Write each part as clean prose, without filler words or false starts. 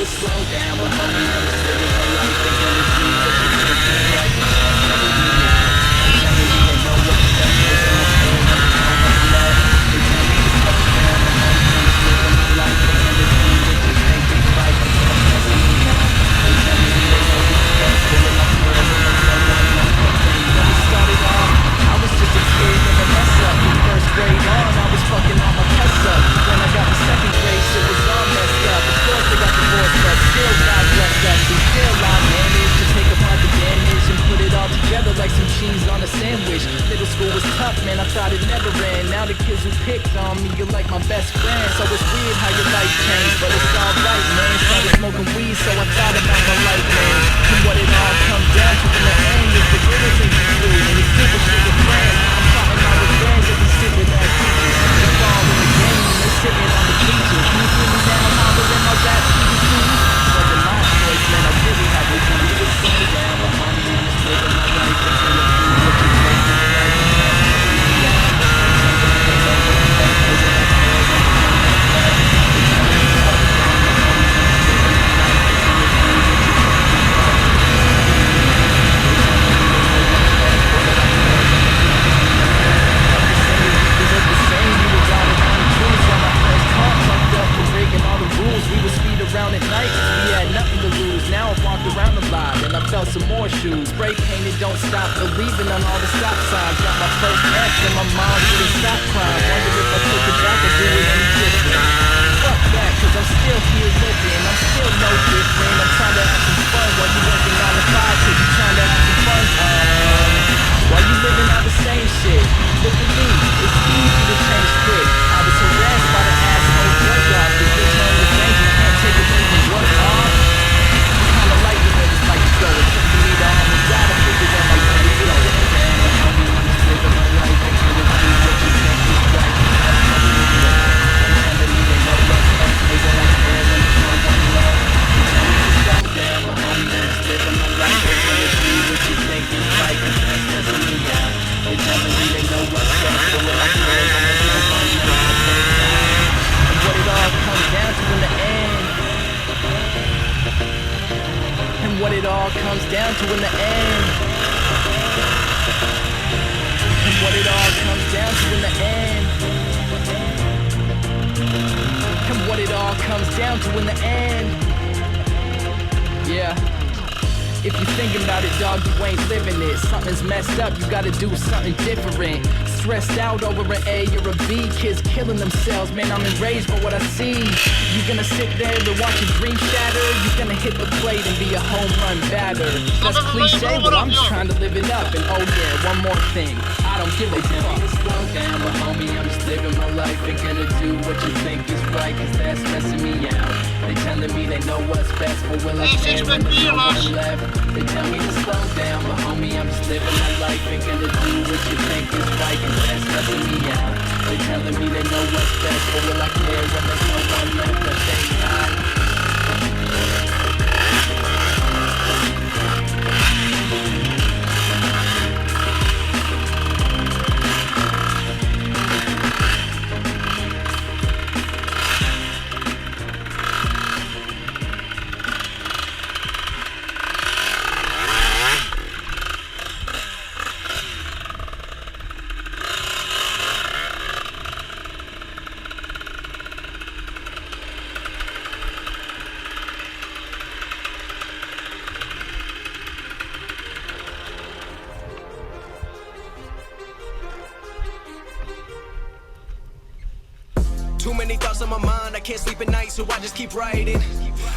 to slow down, but homie, I'm just living my life. They gonna do what you think is right. Never be out. They tell me they know what's best, but they don't care when it's all what's left. They tell me to slow down, but homie, I'm just living my life. They gonna do what you think is right. That's stressing me out. They tell me they know what's best, but they don't care when it's all what's left. When we started off, I was just a kid in a mess up. From first grade on, I was fucking all my tests up. When I got to second grade, shit was all messed up. Of course I got divorced, but still God blessed us. We still I managed to take apart the damage and put it all together like some cheese on a sandwich. Middle school was tough, man, I thought it never ran. Now the kids who picked on me, you're like my best friend. So it's weird how your life changed, but it's alright, man. Started smoking weed, so I thought about my life, man. And what it all comes down to in the end is the little things you do. And it's stupid shit with friends. I'm plotting my revenge at these stupid ass teachers. They fall in the game, they sitting on the bleachers. Can you hear me now, hollering my rap PVC? Wasn't my choice, man, I really had to do it. Slow down, but homie, I'm just living my life. They tell me what you think is right. Some more shoes, spray painted, don't stop believing on all the stop signs. Got my first F and my mom wouldn't stop crying. Wonder if I took it back or do it any different. Fuck that, cause I'm still here living. I'm still no different. I'm trying to have some fun while you working 9 to 5 till you trying to have some fun. While you living out the same shit. Look at me, it's easy to change quick. I was harassed by the asshole drug laws. Cause this man was saying you can't take it from work off. Kinda like the way this life is going. Took me to almost die to figure out my way to go. Homie, I'm just living my life. They gonna do what you think is right. That's what you do. They telling me they know what's best. They don't care when it's all one love. They tell me to slow down, but homie, I'm just living my life. They gonna do what you think is right. That's stressing me out. They telling me they know what's best. But when I care when it's all one love. And what it all comes down to in the end. And what it all comes down to in the end. And what it all comes down to in the end. And what it all comes down to in the end. Yeah. If you're thinking about it, dog, you ain't living it. Something's messed up, you gotta do something different. Stressed out over an A or a B, kids killing themselves, man, I'm enraged by what I see. You gonna sit there and watch your dreams shatter? You gonna hit the plate and be a home run batter? That's cliche, but I'm just trying to live it up. And oh yeah, one more thing, I don't give a fuck. Slow down, but homie, I'm just living my life. Ain't gonna do what you think is right, cause that's stressing me out. They telling me they know what's best, but will I care when there's no one left? They tell me to slow down, but homie, I'm just living my life. Ain't gonna do what you think is right, cause that's stressing me out. They telling me they know what's best, but will I care when there's no one left? But thank God. Too many thoughts on my mind, I can't sleep at night, so I just keep writing.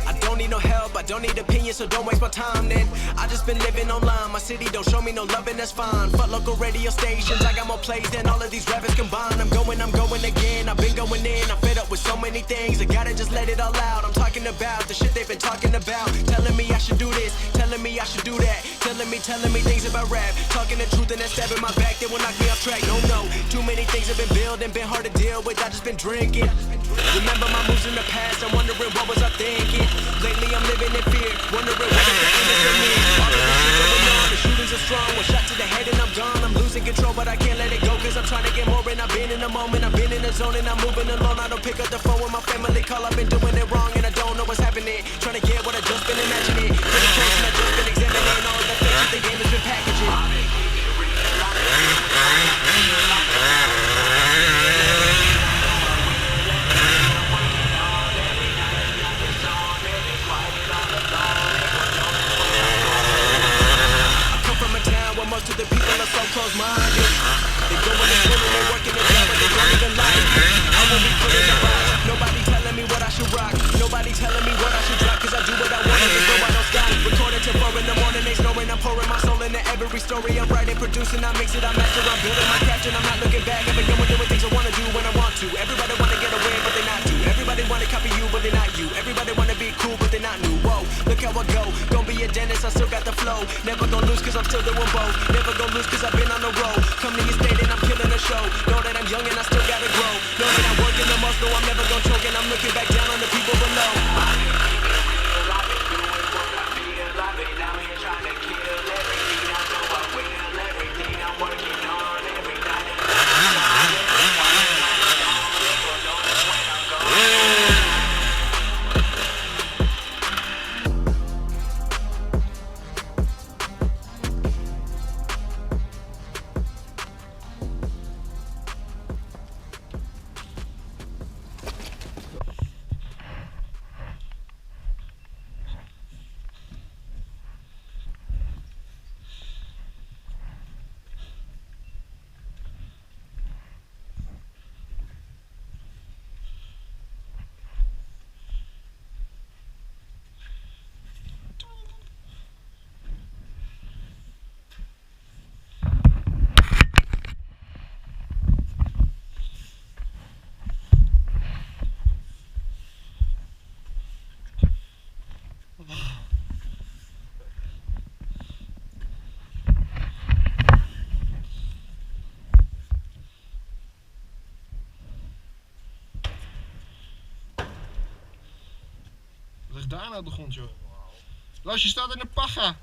I don't need no help, I don't need opinions, so don't waste my time then. I just been living online, my city don't show me no love and that's fine. Fuck local radio stations, I got more plays than all of these rappers combined. I'm going again, I've been going in, I'm fed up with so many things. I gotta just let it all out, I'm talking about the shit they've been talking about. Telling me I should do this, telling me I should do that. Telling me things about rap. Talking the truth and that stab in my back, they will knock me off track. No, too many things have been building, been hard to deal with, I just been drinking. Remember my moves in the past, I'm wondering what was I thinking. Lately I'm living in fear, wondering what is the for me. All of this shit going on, the shootings are strong. One shot to the head and I'm gone. I'm losing control, but I can't let it go, cause I'm trying to get more and I've been been in the moment, I've been in the zone, and I'm moving alone. I don't pick up the phone when my family call. I've been doing it wrong, and I don't know what's happening. Trying to get what I just been imagining. Pretty close, and I just been examining all the things that the game has been packaging. Most of the people are so close-minded. They go in the school and they work in the job, but they don't even like it. I won't be put in the box. Nobody telling me what I should rock. Nobody telling me what I should drop. Cause I do what I want and just go I don't stop. Recording till 4 in the morning, they snoring. I'm pouring my soul into every story. I'm writing, producing, I mix it, I master. I'm building my craft and I'm not looking back. I've been doing things I wanna do when I want to. Everybody wanna get away, but they not do. Everybody wanna copy you, but they not you. Everybody wanna be cool, but they not new. Whoa, look how I go. Gonna be a dentist, I still got the flow. Never gonna lose cause I'm still doing both. Never gonna lose cause I've been on the road. Come to your state and I'm killing the show. Know that I'm young and I still gotta grow. Know that I'm working the most, no I'm never gonna choke. And I'm looking back down on the people below. Wat is daar nou de grond, joh? Los, je staat in de paga.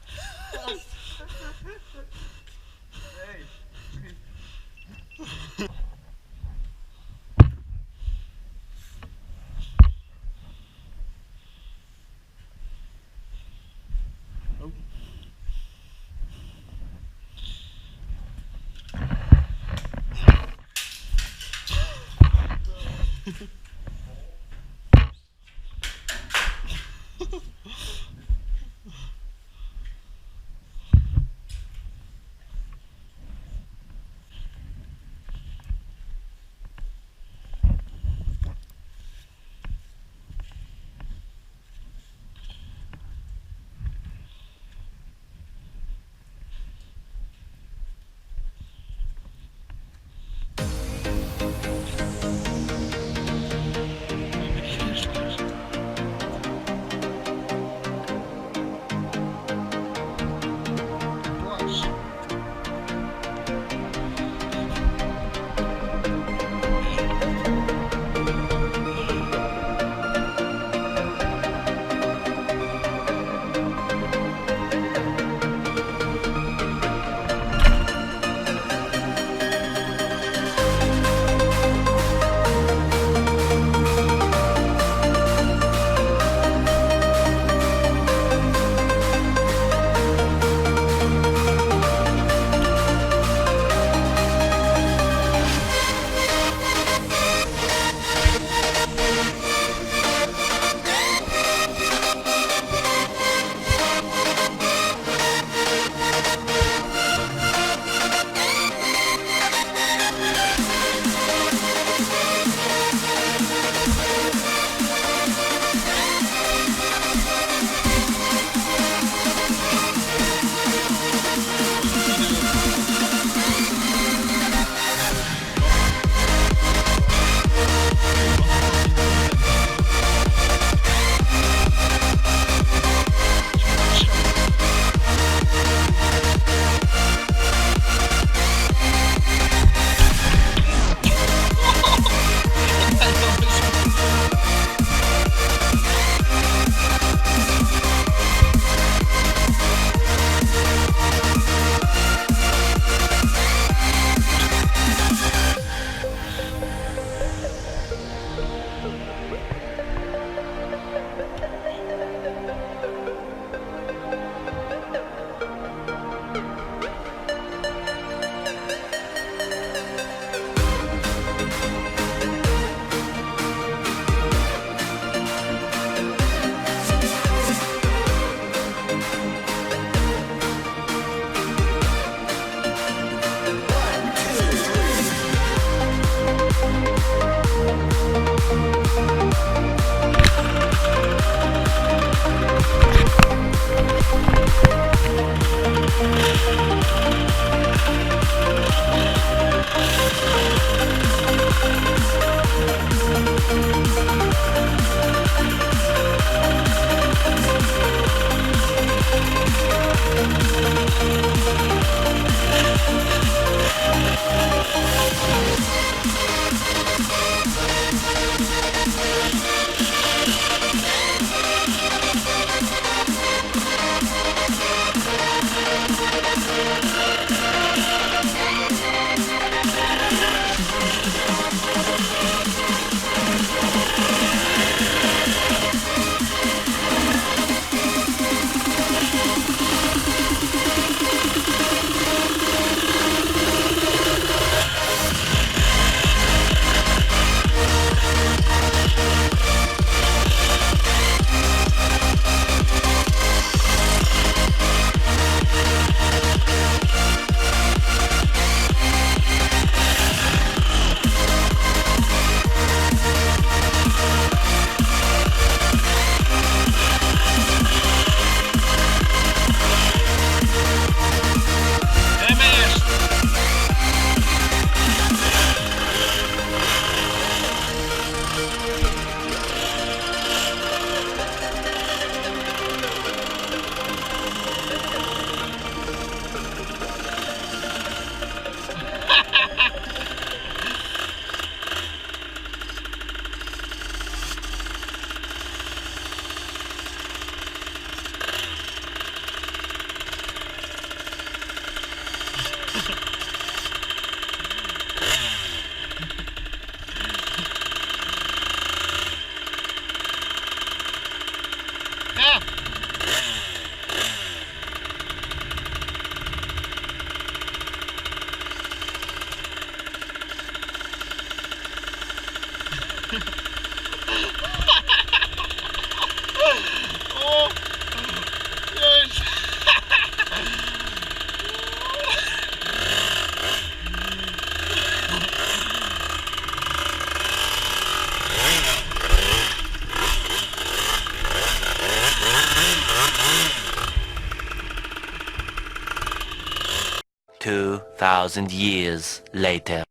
2000 years later.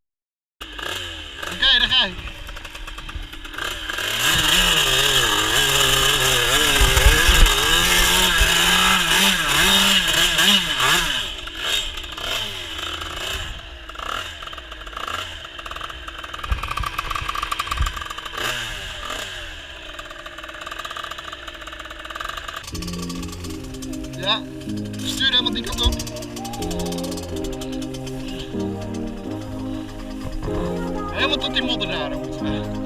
Oké, daar ga ik. Ja, stuur helemaal die kant op. Helemaal tot die modder daar moet weg.